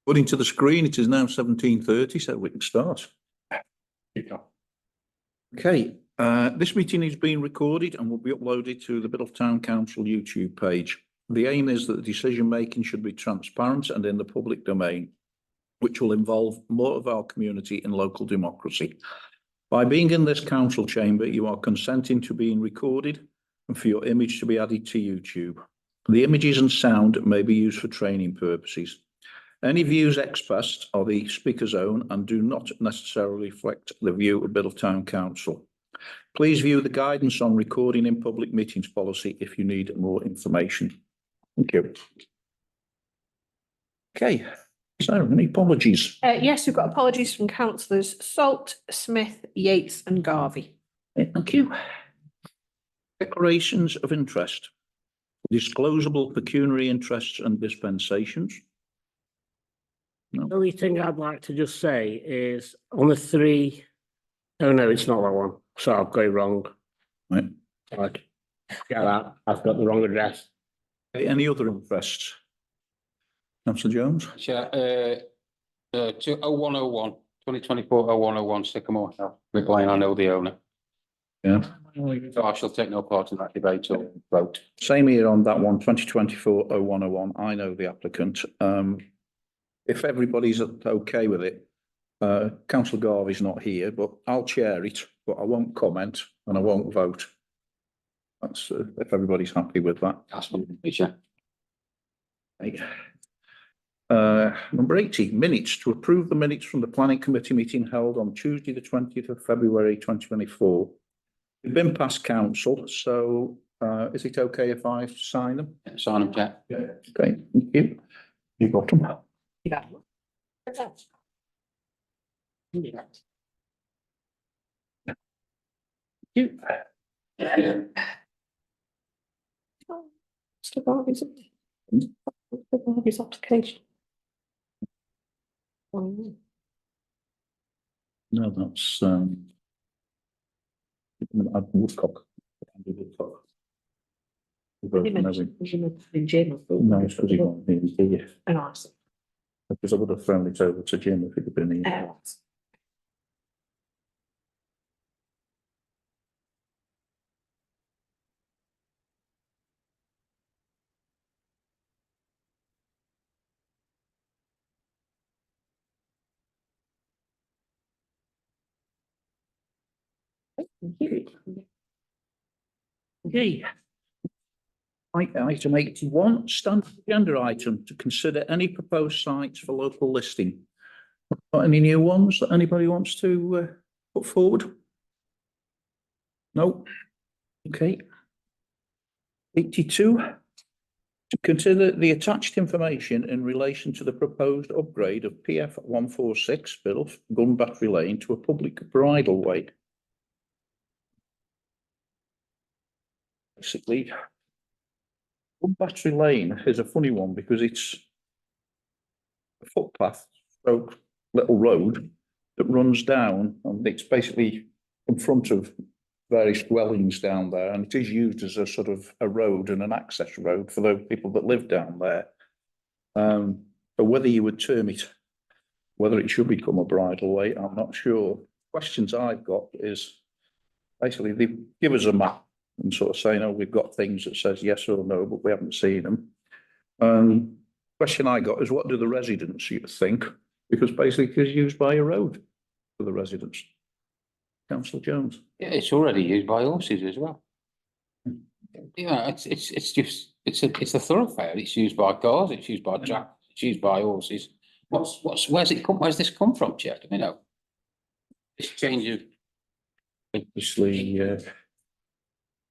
According to the screen, it is now 17:30, so we can start. Okay, this meeting is being recorded and will be uploaded to the Biddulph Town Council YouTube page. The aim is that the decision making should be transparent and in the public domain, which will involve more of our community in local democracy. By being in this council chamber, you are consenting to being recorded and for your image to be added to YouTube. The images and sound may be used for training purposes. Any views expressed are the speaker's own and do not necessarily reflect the view of Biddulph Town Council. Please view the guidance on recording in public meetings policy if you need more information. Thank you. Okay, so any apologies? Yes, we've got apologies from councillors Salt, Smith, Yates and Garvey. Okay, thank you. Declarations of interest. Disclosable pecuniary interests and dispensations. The only thing I'd like to just say is on the three, oh no, it's not that one. So I've got it wrong. Right. Right. Get that. I've got the wrong address. Okay, any other interests? Councillor Jones? Chair, 2024 0101 Sycamore House, Rick Lane, I know the owner. Yeah. So I shall take no part in that debate or vote. Same here on that one, 2024-0101. I know the applicant. If everybody's okay with it, Councillor Garvey's not here, but I'll chair it, but I won't comment and I won't vote. That's if everybody's happy with that. That's one, Chair. Okay. Number 80, minutes. To approve the minutes from the Planning Committee meeting held on Tuesday the 20th of February 2024. We've been past council, so is it okay if I sign them? Sign them, Chair. Yeah. Okay, thank you. You got them? Yeah. You. Mr. Garvey's application. No, that's Woodcock. Woodcock. No, it's because he won't be here. Because I would have thrown it over to Jim if it had been here. Okay. Item 81, standard agenda item to consider any proposed sites for local listing. Got any new ones that anybody wants to put forward? No. Okay. 82. To consider the attached information in relation to the proposed upgrade of PF 146 Biddulph Gun Battery Lane to a public bridle way. Basically, Gun Battery Lane is a funny one because it's a footpath, stroke little road that runs down, and it's basically in front of various dwellings down there, and it is used as a sort of a road and an access road for those people that live down there. But whether you would term it, whether it should become a bridle way, I'm not sure. Questions I've got is basically they give us a map and sort of saying, oh, we've got things that says yes or no, but we haven't seen them. Question I got is, what do the residents think? Because basically it's used by a road for the residents. Councillor Jones. Yeah, it's already used by horses as well. Yeah, it's a thoroughfare. It's used by cars, it's used by tractors, it's used by horses. Where's this come from, Chair? Do we know? This change of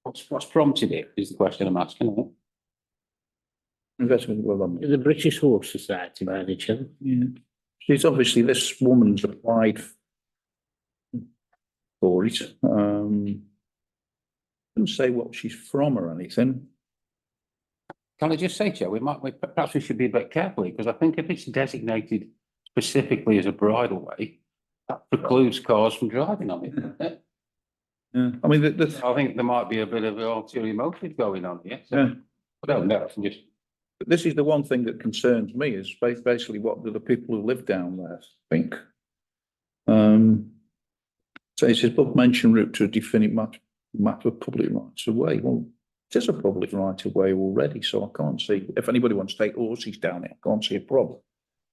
Obviously, what's prompted it is the question I'm asking. Isn't it? investment well done. The British Horse Society manager. Yeah. She's obviously, this woman's applied for it. Didn't say what she's from or anything. Can I just say, Joe, perhaps we should be a bit careful, because I think if it's designated specifically as a bridle way, that precludes cars from driving on it. Yeah. I mean, I think there might be a bit of an ulterior motive going on here. So yeah. I don't know. I'm just But this is the one thing that concerns me is basically what do the people who live down there think? So it says above mentioned route to a definite map of public rights of way. Well, it is a public right of way already, so I can't see, if anybody wants to take horses down it, I can't see a problem.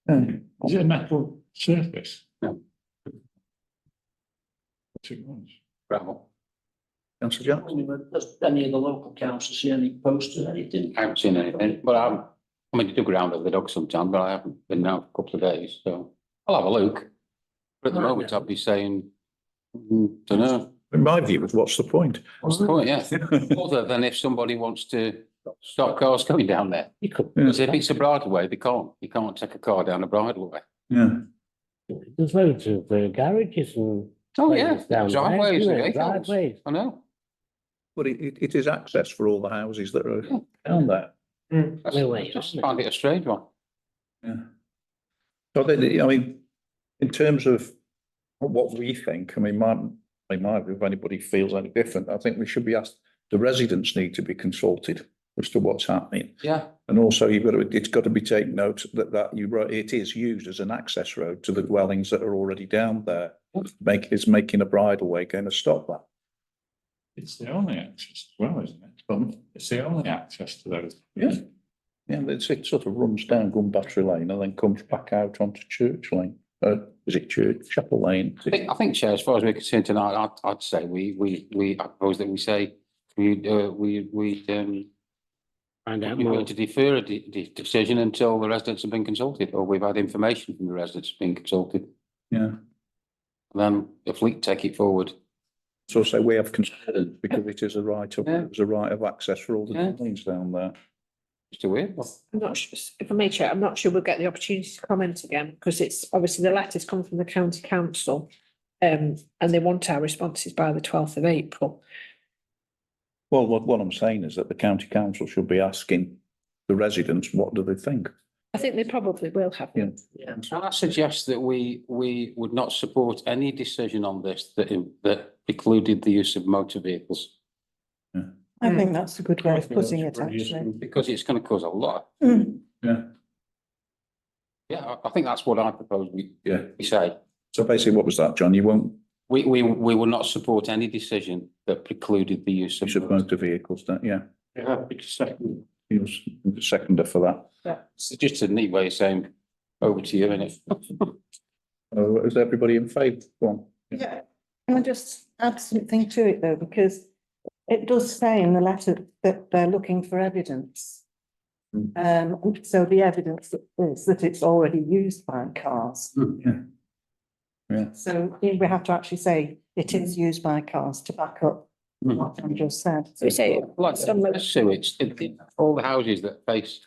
Is it a metal surface? No. What's it was? Gravel. Councillor Jackson? Does any of the local councils see any posters, anything? I haven't seen anything, but I mean, I dug around over the dog sometime, but I haven't been now for a couple of days, so I'll have a look. But at the Right, moment, yeah. I'd be saying, don't know, In my view, what's the point? what's the point, yeah. Other than if somebody wants to stop cars going down there. You could. Because if it's a bridleway, they can't. You can't take a car down a bridleway. Yeah. There's loads of garages and. Oh, yeah, places down there, driveways isn't and there? vehicles. Driveways. I know. But it is access for all the houses that are down there. No way, Just isn't it? find it a strange one. Yeah. So then, I mean, in terms of what we think, I mean, if anybody feels any different, I think we should be asked, the residents need to be consulted as to what's happening. Yeah. And also it's got to be taken note that it is used as an access road to the dwellings that are already down there. Is making a bridleway going to stop that? It's the only access as well, isn't it? It's the only access to those. Yeah. Yeah, it sort of runs down Gunbattery Lane and then comes back out onto Church Lane. Is it Chapel Lane? I think, Chair, as far as we're concerned tonight, I'd say I propose that we say, Find out we're more. going to defer a decision until the residents have been consulted, or we've had information from the residents being consulted. Yeah. Then the fleet take it forward. So say we have considered because it is a right of, Yeah. it's a right of access for all the Yeah. dwellings down there. It's a weird one. I'm not sure, if I may, Chair, I'm not sure we'll get the opportunity to comment again, because it's obviously the letters come from the county council. And they want our responses by the 12th of April. Well, what I'm saying is that the county council should be asking the residents, what do they think? I think they probably will have. Yeah. Yeah. Can I suggest that we would not support any decision on this that precluded the use of motor vehicles? I think that's a good way of putting it, Really actually. useful. Because it's going to cause a lot. Mm. Yeah. Yeah, I think that's what I propose we say. So basically, what was that, John? You won't We will not support any decision that precluded the use of. use of motor vehicles, don't you? Yeah, happy to second. He was the seconder for that. It's just a neat way of saying, over to you, innit? Is everybody in favour? Go on. Yeah, can I just add something to it though, because it does say in the letter that they're looking for evidence. So the evidence is that it's already used by cars. Yeah. Yeah. So we have to actually say it is used by cars to back up what I just said. So we say, Like, some local- sewage, all the houses that face,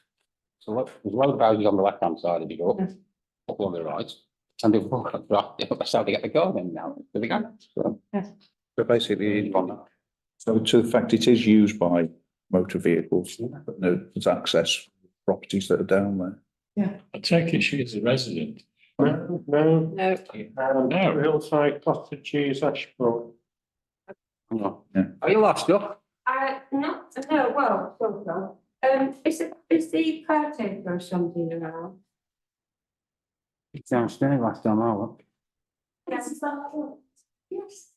so there's a lot of houses on the left-hand side of the door, Yes. couple on the right, and they've all got, right, that's how they get the garden now, do they go? So, So basically, so to the fact it is used by motor vehicles, but no, there's access properties that are down there. I take it she's a resident. No, no, Hillside Cottages, Ashbrook. no. Yeah. Are you lost up? Not, no, well, sort of. Is the caretaker or something around? It's downstairs last time I looked. Yes. Yes.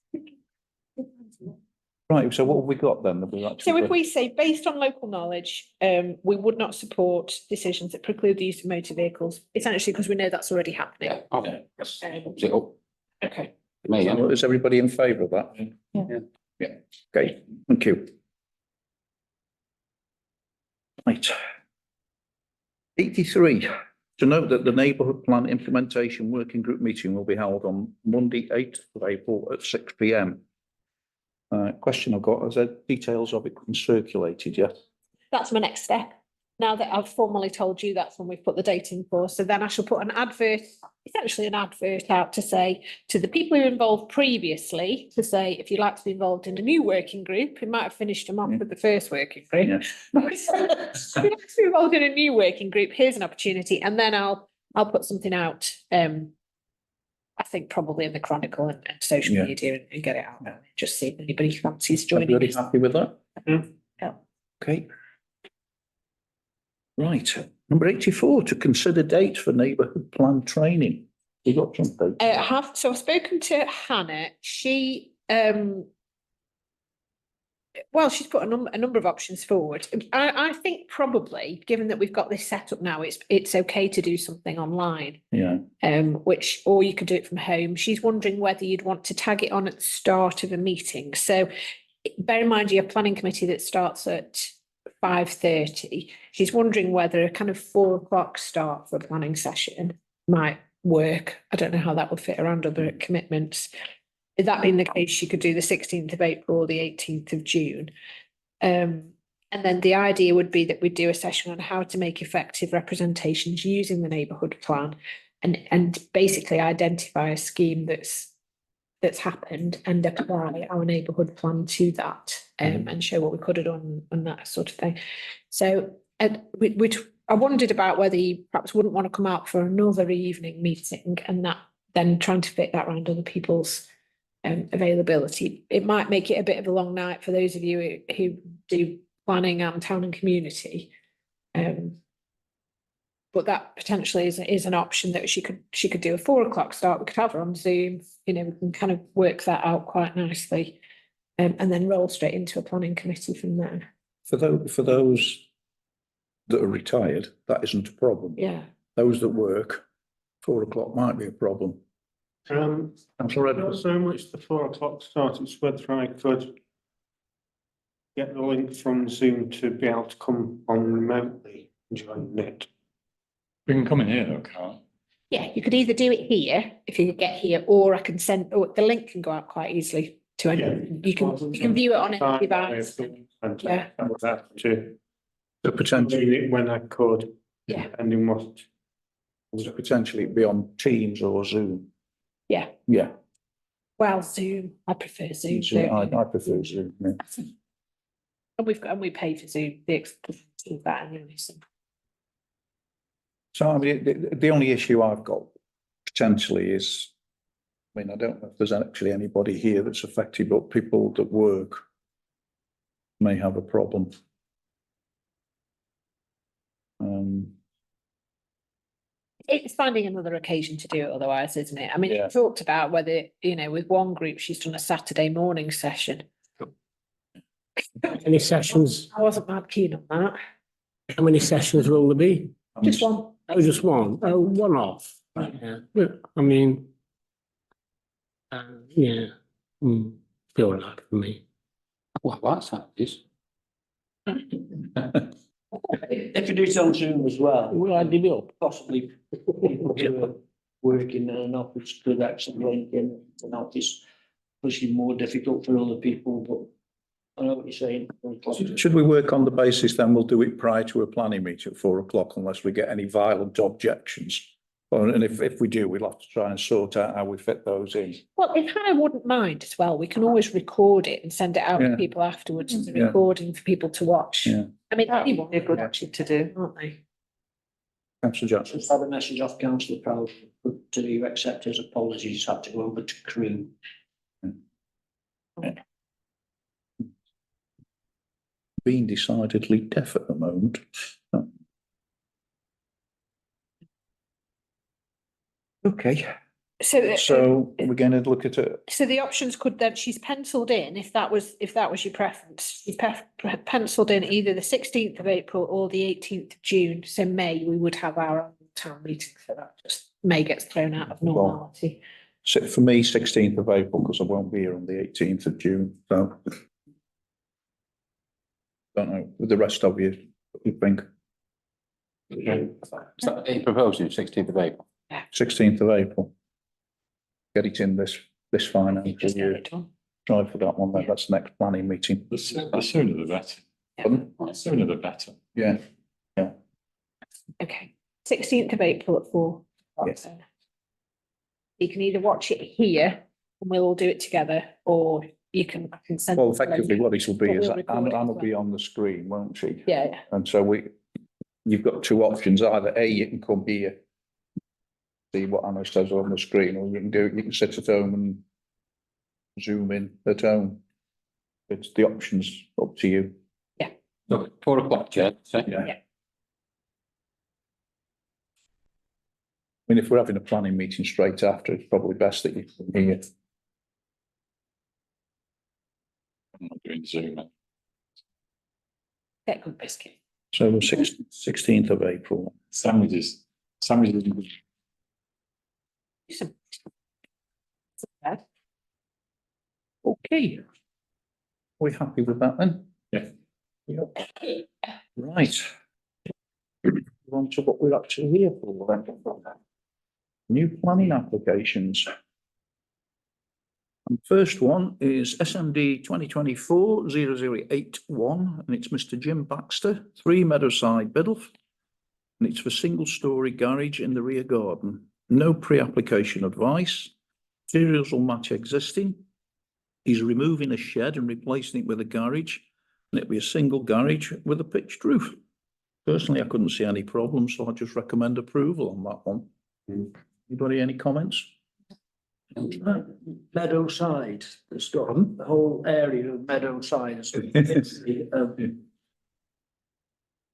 Right, so what have we got then? That we actually So if we say, based on local knowledge, we would not support decisions that preclude the use of motor vehicles, essentially because we know that's already happening. Yeah, okay. Is it up? Okay. Me, yeah? Is everybody in favour of that? Yeah. Yeah, okay, thank you. Right. 83, to note that the Neighbourhood Plan Implementation Working Group meeting will be held on Monday, 8th of April at 6 p.m. Question I've got, has there details of it been circulated yet? That's my next step. Now that I've formally told you, that's when we've put the date in for. So then I shall put an advert, essentially an advert out to say to the people who were involved previously, to say, if you'd like to be involved in a new working group, we might have finished them off with the first working group. Yeah. If you'd like to be involved in a new working group, here's an opportunity. And then I'll put something out, I think probably in the Chronicle and social Yeah. media and get it out there. Just see if anybody fancies joining Everybody us. happy with that? Yeah. Okay. Right, number 84, to consider dates for neighbourhood plan training. You got some dates? So I've spoken to Hannah, she, well, she's put a number of options forward. I think probably, given that we've got this set up now, it's okay to do something online. Yeah, Which, or you could do it from home. She's wondering whether you'd want to tag it on at the start of a meeting. So bear in mind, you have planning committee that starts at 5:30. She's wondering whether a kind of 4 o'clock start for a planning session might work. I don't know how that would fit around other commitments. If that being the case, she could do the 16th of April or the 18th of June. And then the idea would be that we do a session on how to make effective representations using the neighbourhood plan and basically identify a scheme that's happened and apply our neighbourhood plan to that and show what we could have done and that sort of thing. So I wondered about whether you perhaps wouldn't want to come out for another evening meeting and that then trying to fit that around other people's availability. It might make it a bit of a long night for those of you who do planning and town and community. But that potentially is an option that she could do a 4 o'clock start. We could have her on Zoom, we can kind of work that out quite nicely. And then roll straight into a planning committee from there. for those that are retired, that isn't a problem. Yeah. Those that work, 4 o'clock might be a problem. Councillor Not Edwards. so much the 4 o'clock start, it's whether I could get the link from Zoom to be able to come on remotely and join it. We can come in here though, can't we? Yeah, you could either do it here, if you could get here, or I can send, or the link can go out quite easily to anyone. You can view it on any device. And Yeah. I would have to So potentially, do it when I could. Yeah. Depending what. so potentially it'd be on Teams or Zoom. Yeah. Yeah, Well, Zoom, I prefer Zoom. I prefer Zoom. Yeah. And we pay for Zoom, the expense of that anyway, so. So I mean, the only issue I've got potentially is, I mean, I don't know if there's actually anybody here that's affected, but people that work may have a problem. It's finding another occasion to do it otherwise, isn't it? I mean, Yeah. she talked about whether, with one group, she's done a Saturday morning session. Any sessions, I wasn't mad keen on that. how many sessions will there be? Just one. Oh, just one. Oh, one off. Yeah, but, I mean. Yeah. Feel like for me. Well, that's how it is. If you do it on Zoom as well, Will I give it up? possibly people who are working in an office could actually link in an office, pushing more difficult for other people, but I know what you're saying. Should we work on the basis then we'll do it prior to a planning meeting at 4 o'clock unless we get any violent objections? And if we do, we'll have to try and sort out how we fit those in. Well, if Hannah wouldn't mind as well, we can always record it and send it out Yeah. to people afterwards as a Yeah. recording for people to watch. Yeah. I mean, That anyone would be a good can watch option to do. aren't they? Councillor Johnson. Just had a message off councillor Powell, to you accept his apologies, had to go over to Crewe. Being decidedly deaf at the moment. Okay, so we're going to look at it. So the options could then, she's penciled in, if that was your preference, you penciled in either the 16th of April or the 18th of June. So May, we would have our own town meeting, so that just May gets thrown out of normality. So for me, 16th of April, because I won't be here on the 18th of June, so. Don't know, with the rest of you, what you think? So are you proposing 16th of April? 16th of April. Get it in this financial Just get year. it done. Try for that one then, Yeah. that's the next planning meeting. The sooner the better. Pardon? The sooner the better. Yeah, Okay, 16th of April at 4. Yes. You can either watch it here and we'll all do it together, or I can send. well, effectively what it will be But is we'll record it Anne as will be well. on the screen, won't she? Yeah, And so you've got two options, either A, you can come here, see what Anna says on the screen, or you can sit at home and zoom in at home. It's the options up to you. So 4 o'clock, Chair, say? Yeah. mean, if we're having a planning meeting straight after, it's probably best that you can hear. I'm not doing Zoom. Get good biscuit. So 16th of April. Sandwiches. Okay. We happy with that then? Yeah. Yep. Right. On to what we're actually here for then. New planning applications. And first one is SMD 2024-0081, and it's Mr. Jim Baxter, 3 Meadowside, Biddulph. And it's for single-storey garage in the rear garden. No pre-application advice. Materials will match existing. He's removing a shed and replacing it with a garage, and it'll be a single garage with a pitched roof. Personally, I couldn't see any problems, so I just recommend approval on that one. Anybody, any comments? Meadowside, it's got the whole area of Meadowside.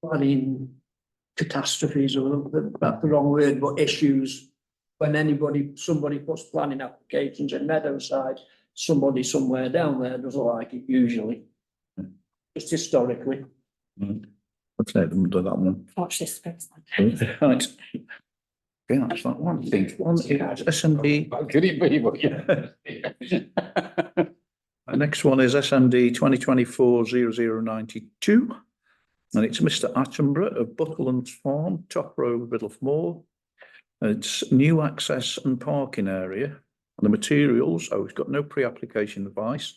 Planning catastrophes, or that's the wrong word, but issues. When somebody puts planning applications in Meadowside, somebody somewhere down there doesn't like it usually. Just historically. Let's let them do that one. Watch this space. Right. Okay, that's that one. I think one is SMD. Could it be, but yeah. The next one is SMD 2024-0092. And it's Mr. Attenborough of Butterlands Farm, Top Road, Biddulph Moor. It's new access and parking area. And the materials, it's got no pre-application advice.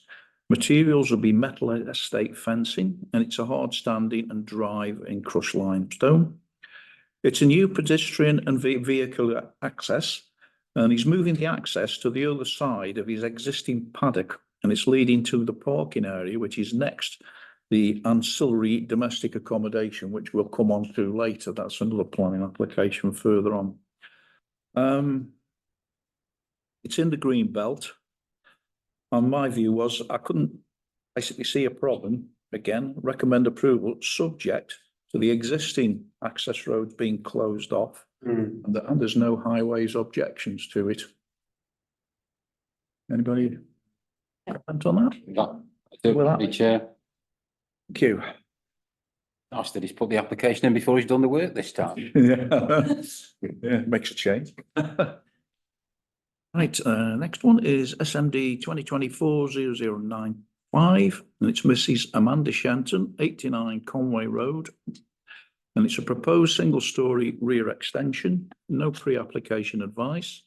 Materials will be metal estate fencing, and it's a hard standing and drive in crushed limestone. It's a new pedestrian and vehicle access, and he's moving the access to the other side of his existing paddock, and it's leading to the parking area, which is next, the ancillary domestic accommodation, which we'll come on to later. That's another planning application further on. It's in the green belt. And my view was I couldn't basically see a problem. Again, recommend approval subject to the existing access roads being closed off, and there's no highways objections to it. Anybody comment on that? Chair. Thank you. Nice that he's put the application in before he's done the work this time. Yeah, makes a change. Right, next one is SMD 2024-0095, and it's Mrs. Amanda Shenton, 89 Conway Road. And it's a proposed single-storey rear extension, no pre-application advice.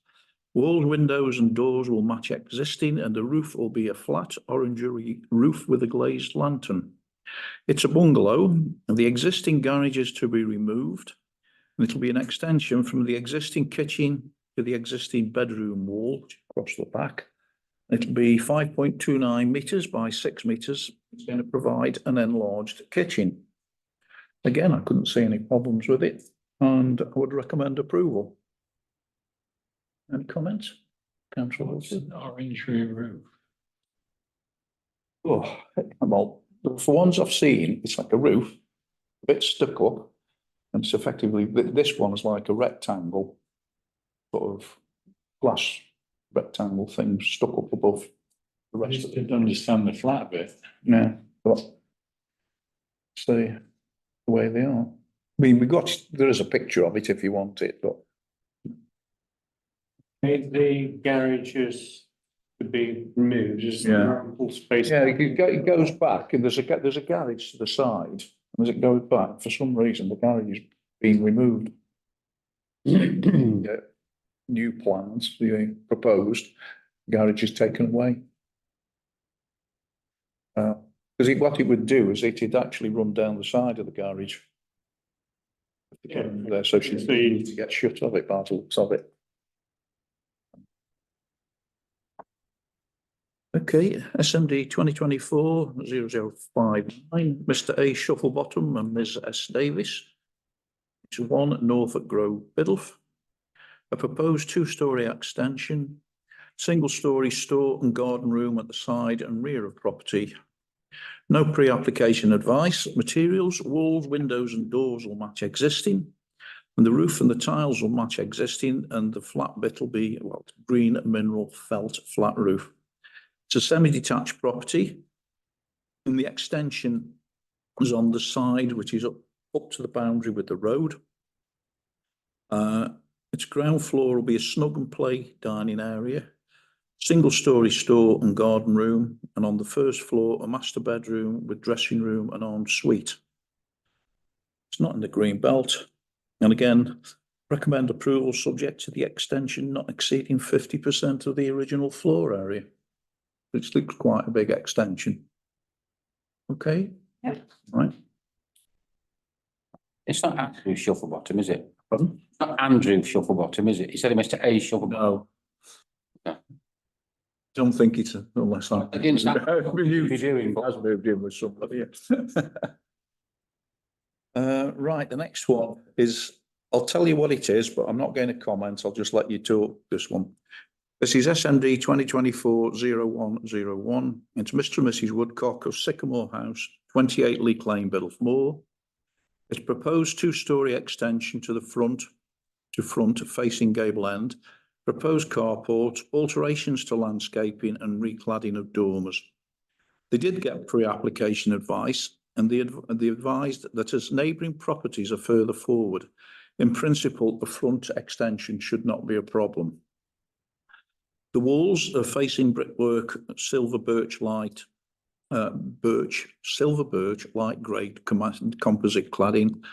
Walls, windows and doors will match existing, and the roof will be a flat orangery roof with a glazed lantern. It's a bungalow, and the existing garage is to be removed. And it'll be an extension from the existing kitchen to the existing bedroom wall across the back. It'll be 5.29 metres by 6 metres. It's going to provide an enlarged kitchen. Again, I couldn't see any problems with it, and I would recommend approval. Any comments? Councillor Wilson? Orange roof. Oh, well, for ones I've seen, it's like a roof, a bit stuck up, and it's effectively, this one is like a rectangle, sort of glass rectangle thing stuck up above the I rest just of it. didn't understand the flat bit. Yeah, but it's the way they are. I mean, there is a picture of it if you want it, but The garage is to be removed, is Yeah. there ample space? yeah, it goes back, and there's a garage to the side, and as it goes back, for some reason, the garage is being removed. Yeah. New plans, the proposed garage is taken away. Because what it would do is it'd actually run down the side of the garage. Yeah. There, so she'd need to get shut of it by the looks of it. Okay, SMD 2024-0059, Mr. A. Shufflebottom and Ms. S. Davis. It's 1 Norfolk Grove, Biddulph. A proposed 2-storey extension, single-storey store and garden room at the side and rear of property. No pre-application advice. Materials, walls, windows and doors will match existing. And the roof and the tiles will match existing, and the flat bit will be, well, green mineral felt flat roof. It's a semi-detached property, and the extension is on the side, which is up to the boundary with the road. Its ground floor will be a snug and play dining area, single-storey store and garden room, and on the first floor, a master bedroom with dressing room and ensuite. It's not in the green belt. And again, recommend approval subject to the extension not exceeding 50% of the original floor area, which looks quite a big extension. Okay? Yep. Right. It's not Andrew Shufflebottom, is it? Pardon? It's not Andrew Shufflebottom, is it? He said he Mr. A Shufflebottom. No. Okay. Don't think it's unless I. I didn't say- You're doing, but- has moved in with somebody. Right, the next one is, I'll tell you what it is, but I'm not going to comment. I'll just let you talk this one. This is SMD 2024-0101. It's Mr. and Mrs. Woodcock of Sycamore House, 28 Leek Lane, Biddulph Moor. It's proposed two-storey extension to the front facing gable end, proposed carport, alterations to landscaping and recladding of dormers. They did get pre-application advice, and they advised that as neighbouring properties are further forward, in principle, the front extension should not be a problem. The walls are facing brickwork, silver birch light grey composite cladding,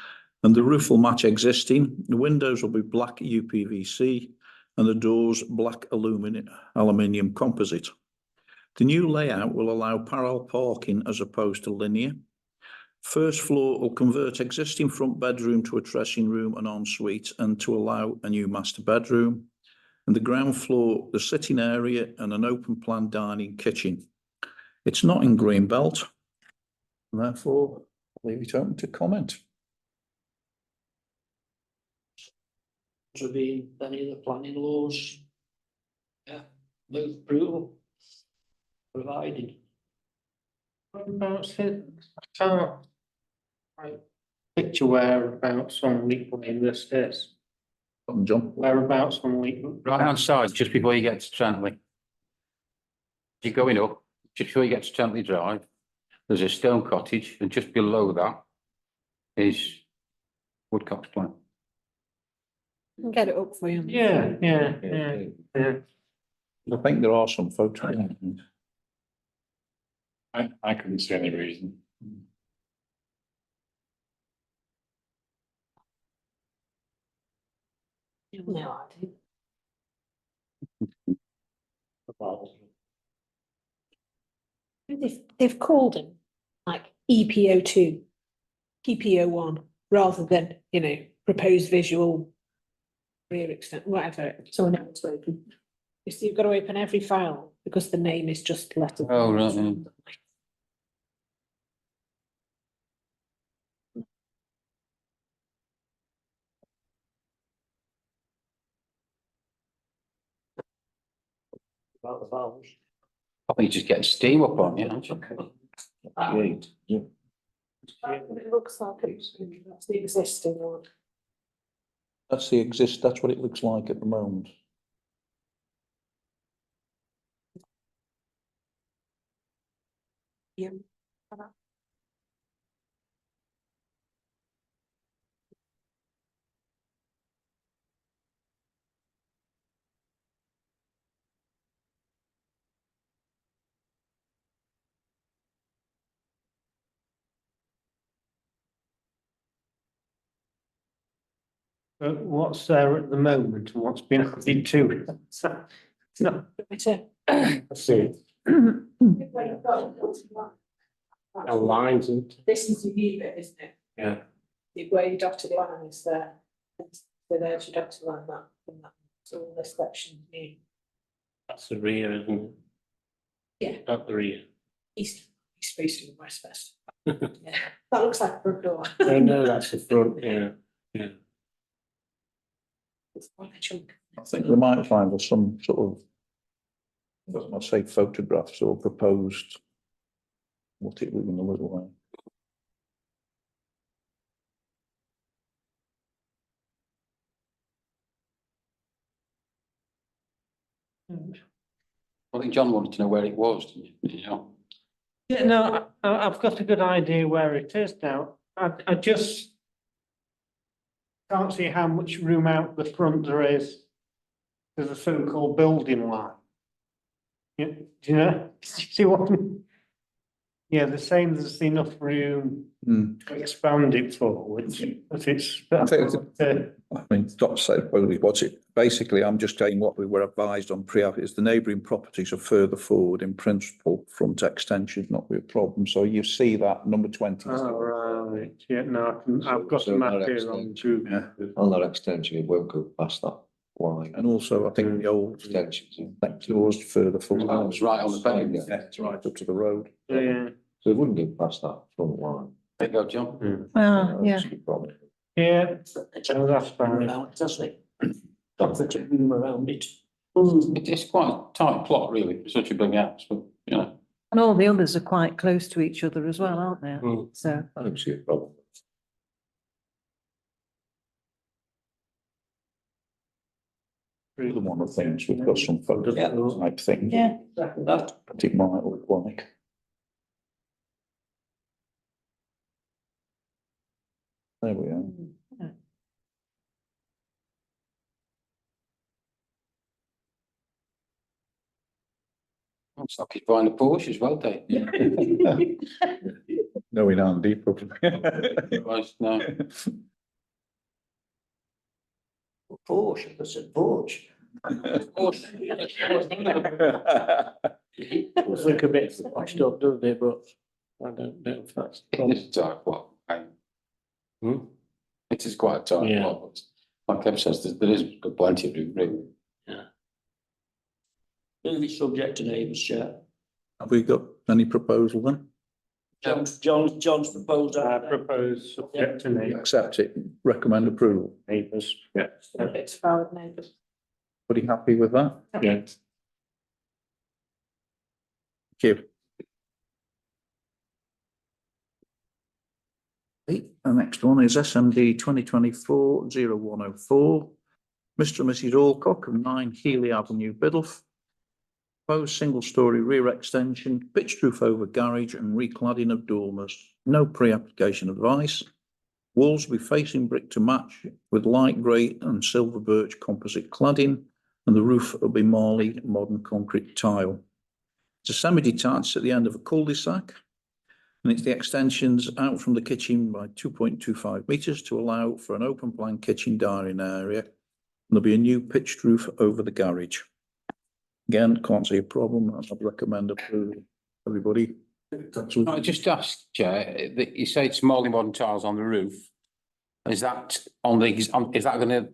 and the roof will match existing. The windows will be black UPVC, and the doors black aluminium composite. The new layout will allow parallel parking as opposed to linear. First floor will convert existing front bedroom to a dressing room and ensuite, and to allow a new master bedroom. And the ground floor, the sitting area and an open plan dining kitchen. It's not in Greenbelt, and therefore I'll leave it open to comment. To be any of the planning laws. Yeah, move approval. Provided. Whereabouts it? Right. Picture whereabouts on Leek Lane this is. John? Whereabouts on Leek? Right hand side, just before you get to Trantley. You're going up, just before you get to Trantley Drive, there's a stone cottage, and just below that is Woodcock's plant. I can get it up for you. Yeah. I think there are some photos. I couldn't see any reason. No, I do. They've called them like EPO2, PPO1, rather than, proposed visual rear extent, whatever. So I know it's open. You see, you've got to open every file because the name is just letter. Oh, right, yeah. About the valves. I think you just get steam up on you, aren't you? It looks like that's the existing one. That's what it looks like at the moment. Yeah. But what's there at the moment and what's been added to it? So, no, Let's see. A lines and. This is your view bit, isn't it? Yeah. Where your dotted line is there. So there's your dotted line, so all this section new. That's the rear, isn't it? Yeah. Not the rear. East facing and west west. Yeah, that looks like a front door. Oh, no, that's the front, yeah. It's quite a chunk. I think we might find some sort of, doesn't want to say photographs or proposed, what it was going to look like. I think John wanted to know where it was, didn't you know? Yeah, no, I've got a good idea where it is now. I just can't see how much room out the front there is. There's a so-called building line. Yeah, do you know, see what? I mean? Yeah, they're saying there's enough room to expand it forwards, but it's. I mean, not so, what's it, basically, I'm just saying what we were advised on pre-app is the neighbouring properties are further forward in principle, front extension not be a problem, so you see that number 20. Oh, right, yeah, no, I've got the map here on too. Yeah, On that extension, it won't go past that line. and also I think the old Extensions. next doors further I forward. was right on the pavement. Yeah, it's right up to the road. Yeah, So it wouldn't go past that front line. There you go, John. Yeah. That's the problem. yeah, so that's fine. Doesn't it? Got the room around it. It's quite a tight plot, really, for such a big house, but, you know. And all the others are quite close to each other as well, aren't they? So, I don't see a problem. The one of the things, we've got some photos type thing. yeah. That, But it might look like. There we are. Looks like he's buying a Porsche as well, Dave. No, in Andy, probably. Otherwise, no. Porsche, I said Porsche. It does look a bit washed up, doesn't it, but I don't know if that's. It's a tight plot. Hmm? It is quite a tight Yeah. plot, but like Kev says, there is plenty of room, really. Maybe subject to neighbours, Chair. Have we got any proposal then? John's proposed. I propose subject to neighbours. Accept it, recommend approval. Neighbours, yeah. It's valid neighbours. Everybody happy with that? Yeah. Thank you. The next one is SMD 2024-0104. Mr. and Mrs. Alcock of 9 Healy Avenue, Biddulph. Proposed single-storey rear extension, pitched roof over garage and recladding of dormers. No pre-application advice. Walls will be facing brick to match with light grey and silver birch composite cladding, and the roof will be Marley modern concrete tile. It's a semi-detached at the end of a cul-de-sac, and it's the extensions out from the kitchen by 2.25 metres to allow for an open plan kitchen dining area. And there'll be a new pitched roof over the garage. Again, can't see a problem. I'd recommend approval. Everybody. I just asked, Chair, that you say it's Marley modern tiles on the roof. Is that on the, is that gonna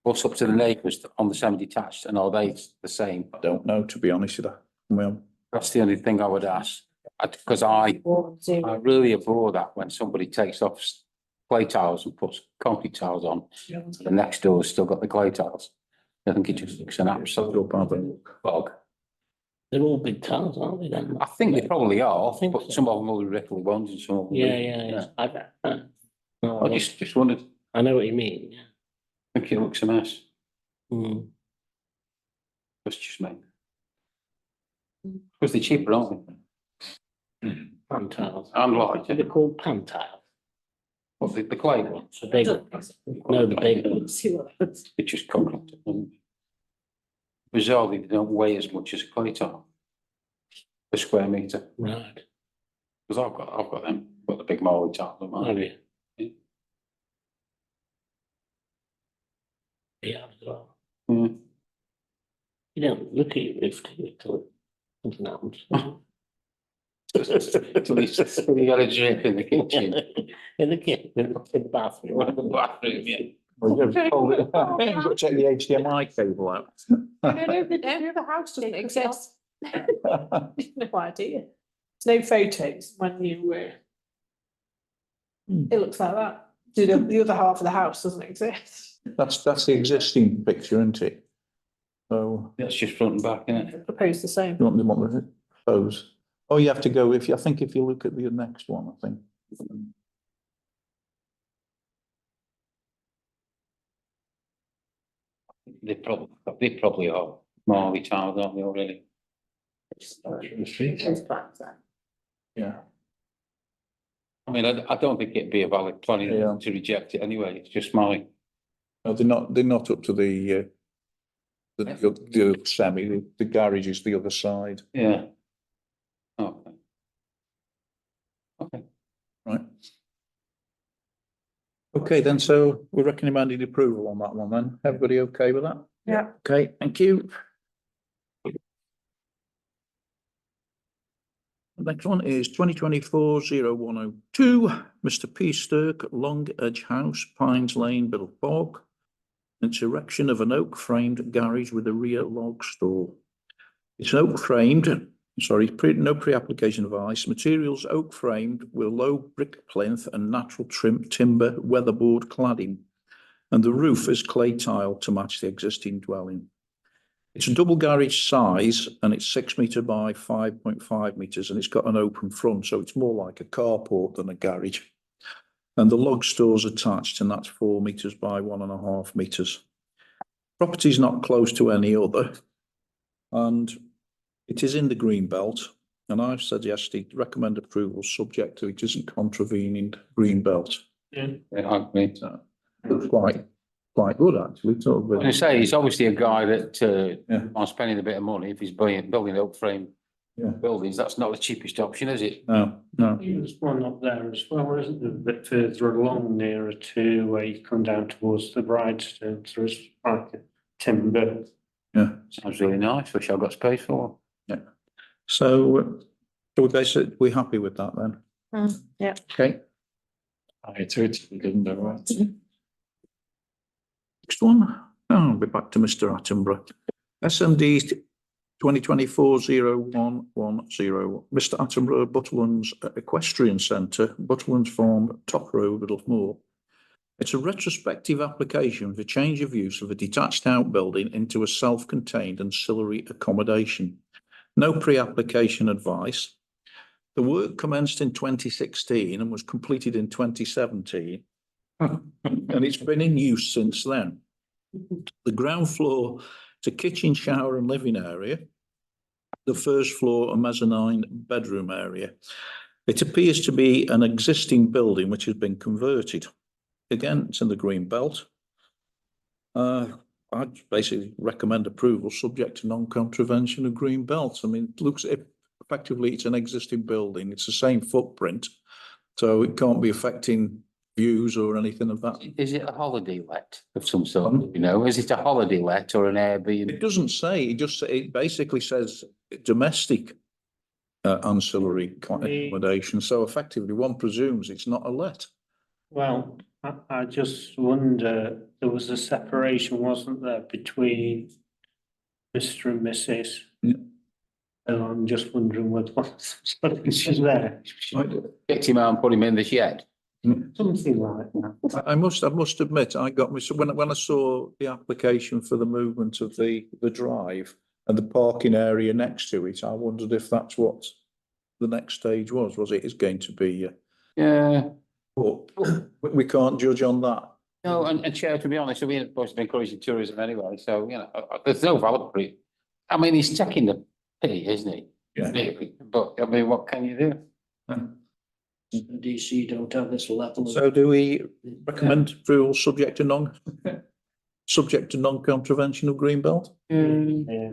bus up to the neighbours on the semi-detached, and are they the same? I don't know, to be honest with you. Well, That's the only thing I would ask, because I really abhor that when somebody takes off clay tiles and puts concrete tiles on, the next door's still got the clay tiles. I think it just looks an absolute bog. They're all big tiles, aren't they then? I think they probably are, think but so. some of them will be rickle ones and some of them. Yeah. I just wondered, I know what you mean, yeah. I think it looks a mess. Mm. That's just me. Because they're cheaper, aren't they? Pan tiles. And lighter. They're called pan tiles. What, the clay ones? The big ones. No, the big ones. It's just concrete. Bizarrely, they don't weigh as much as a clay tile per square metre. Right. Because I've got them, got the big Marley tile on Have mine. you? Yeah. Yeah, as well. Yeah. You don't look at your roof till something happens. At least you got a drip in the kitchen. In the kitchen, in the bathroom. The bathroom, yeah. Check the HDMI cable out. The house doesn't exist. No idea. There's no photos when you it looks like that. The other half of the house doesn't exist. That's the existing picture, isn't it? So That's just front and back, isn't it? Propose the same. you want the pose? Oh, you have to go I think if you look at the next one, I think. They probably are. Marley tiles, aren't they already? Yeah. I mean, I don't think it'd be a valid planning Yeah. to reject it anyway, it's just Marley. No, they're not up to the other semi, the garage is the other side, Yeah. Okay. Okay. right? Okay, then, so we're recommending approval on that one then. Everybody okay with that? Yeah. Okay, thank you. The next one is 2024-0102, Mr. P. Stirk, Long Edge House, Pines Lane, Biddle Park. It's erection of an oak framed garage with a rear log store. It's oak framed, no pre-application advice. Materials oak framed with low brick plinth and natural trim timber weatherboard cladding. And the roof is clay tile to match the existing dwelling. It's a double garage size and it's 6 metre by 5.5 metres and it's got an open front, so it's more like a carport than a garage. And the log store's attached and that's 4 metres by 1.5 metres. Property's not close to any other and it is in the green belt, and I've suggested recommend approval subject to it isn't contravening green belt. Yeah. Yeah, I agree. So, looks quite good actually. Sort of, I was gonna say, he's obviously a guy that, Yeah. on spending a bit of money, if he's building oak frame Yeah. buildings, that's not the cheapest option, is it? No. There's one up there as well, isn't there? A bit further along nearer to where you come down towards the Bridestones, there is like a timber. Yeah. Sounds really nice, wish I've got space for. So we're happy with that then. Yeah. Okay. To it, we didn't know what. Next one. I'll be back to Mr. Attenborough. SMD 2024-0110. Mr. Attenborough, Butterlands Equestrian Centre, Butterlands Farm, Top Road, Middlemore. It's a retrospective application for change of use of a detached outbuilding into a self-contained ancillary accommodation. No pre-application advice. The work commenced in 2016 and was completed in 2017. And it's been in use since then. The ground floor, it's a kitchen, shower and living area. The first floor, a mezzanine bedroom area. It appears to be an existing building which has been converted. Again, it's in the green belt. I'd basically recommend approval subject to non-contravention of green belt. I mean, it looks effectively it's an existing building. It's the same footprint, so it can't be affecting views or anything of that. Is it a holiday let of some sort, you know, is it a holiday let or an Airbnb? It doesn't say, it basically says domestic ancillary accommodation. So effectively one presumes it's not a let. Well, I just wonder, there was a separation, wasn't there, between Mr. and Mrs. Yeah. And I'm just wondering whether something's there, Picked him out and put him in the shed. something like that. I must admit, I got me, so when I saw the application for the movement of the drive and the parking area next to it, I wondered if that's what the next stage was it is going to be. Yeah. But we can't judge on that. No, and Chair, to be honest, we're supposed to be encouraging tourism anyway, so, you know, there's no valid for it. I mean, he's taking the pity, isn't he? Yeah. But, I mean, what can you do? DC don't have this level. So do we recommend approval subject to non-contravention of green belt? Yeah.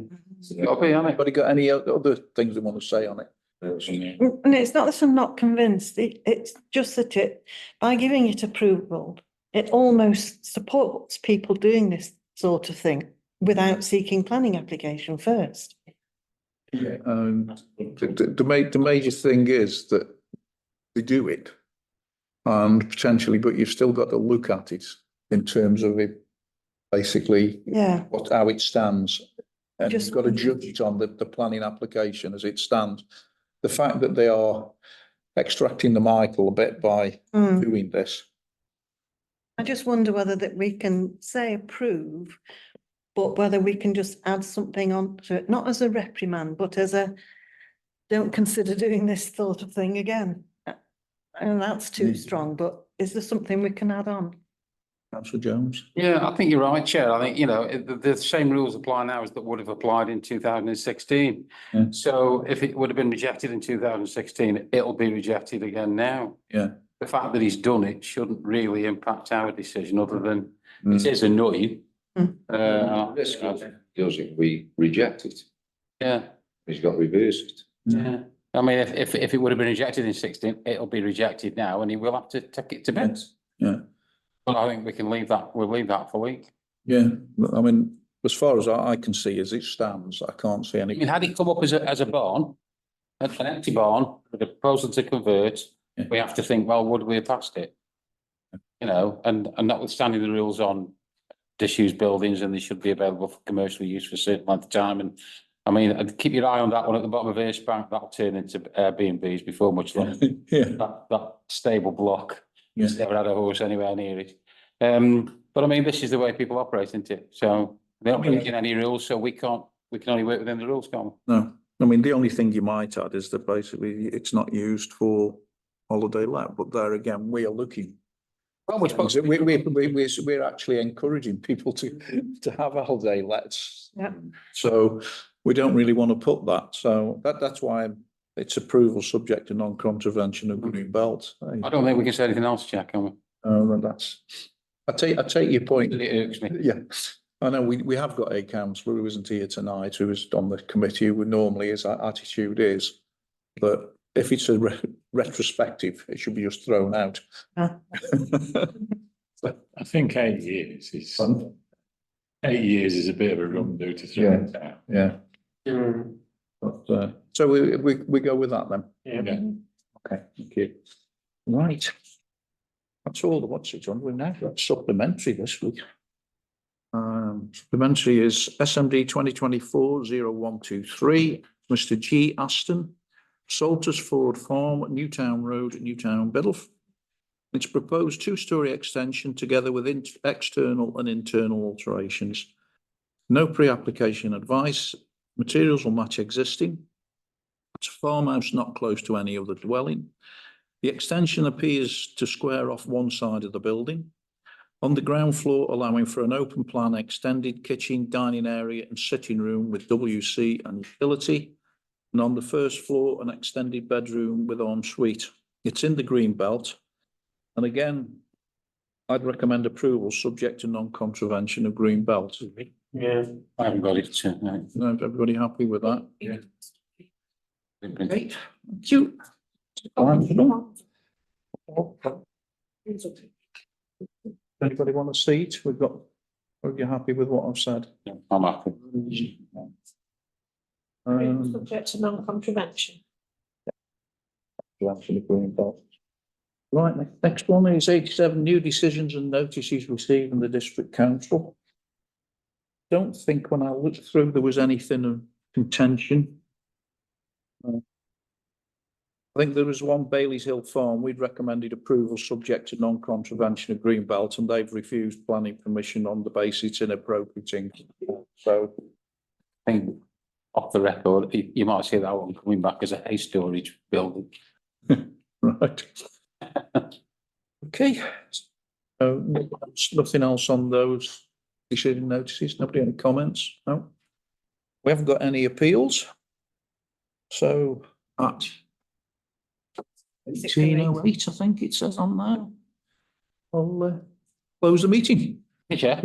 Got to be, hasn't it? Anybody got any other things they want to say on it? And it's not that I'm not convinced, it's just that by giving it approval, it almost supports people doing this sort of thing without seeking planning application first. Yeah. The major thing is that they do it and potentially, but you've still got to look at it in terms of it, basically, Yeah. how it stands. And Just- you've got to judge it on the planning application as it stands. The fact that they are extracting the Michael a bit by doing this. I just wonder whether that we can say approve, but whether we can just add something on to it, not as a reprimand, but as a don't consider doing this sort of thing again. And that's too strong, but is there something we can add on? Councillor Jones. Yeah, I think you're right, Chair. I think, the same rules apply now as that would have applied in 2016. Yeah. So if it would have been rejected in 2016, it'll be rejected again now. Yeah. The fact that he's done it shouldn't really impact our decision, other than Mm. it is annoying. Risk does it, we reject it, Yeah, he's got reversed. yeah. I mean, if it would have been rejected in 16, it'll be rejected now, and he will have to take it to bed. Yeah. But I think we can leave that, we'll leave that for a week. Yeah, but I mean, as far as I can see, as it stands, I can't see I mean, any. had it come up as a barn, an empty barn, with a proposal to convert, Yeah. we have to think, well, would we have passed it? And notwithstanding the rules on disused buildings, and they should be available for commercial use for a certain length of time, and I mean, I'd keep your eye on that one at the bottom of Earth Bank, that'll turn into Airbnbs before much longer. Yeah, That stable block, yeah, it's never had a horse anywhere near it. But I mean, this is the way people operate, isn't it? So they don't break in any rules, so we can only work within the rules, can't we? no, I mean, the only thing you might add is that basically it's not used for holiday let, but there again, we are looking. Well, we're supposed to be- We're actually encouraging people to have holiday lets. Yeah. So we don't really want to put that, so that's why it's approval subject to non-contravention of green belt. I don't think we can say anything else, Jack, can we? I take your point. It irks me. Yeah, I know we have got a councillor who isn't here tonight, who is on the committee, who normally his attitude is that if it's a retrospective, it should be just thrown out. Ah. I think 8 years is, 8 years is a bit of a rum do to throw Yeah. it out. Yeah, but, so we go with that then. Yeah. Okay, thank you. Right. That's all the what's it on. We've now got supplementary this week. Supplementary is SMD 2024-0123, Mr. G. Aston, Salters Ford Farm, Newtown Road, Newtown, Biddulph. It's proposed two-storey extension together with external and internal alterations. No pre-application advice. Materials will match existing. It's a farmhouse not close to any other dwelling. The extension appears to square off one side of the building. On the ground floor, allowing for an open plan extended kitchen, dining area and sitting room with WC and utility. And on the first floor, an extended bedroom with ensuite. It's in the green belt. And again, I'd recommend approval subject to non-contravention of green belt. Yeah. I haven't got it. No, everybody happy with that? Yeah. Okay, thank you. Anybody want a seat? Are you happy with what I've said? I'm happy. Subject to non-contravention. Anthony Green Belt. Right, next one is 87 new decisions and notices received from the district council. Don't think when I looked through there was anything of contention. I think there was one Bailey's Hill Farm. We'd recommended approval subject to non-contravention of green belt, and they've refused planning permission on the basis it's inappropriate. So I think off the record, you might see that one coming back as a hay storage building. right. Okay. Nothing else on those decision notices. Nobody any comments? No. We haven't got any appeals. So at 18:08, I think it says on there. I'll close the meeting. Hey, Chair.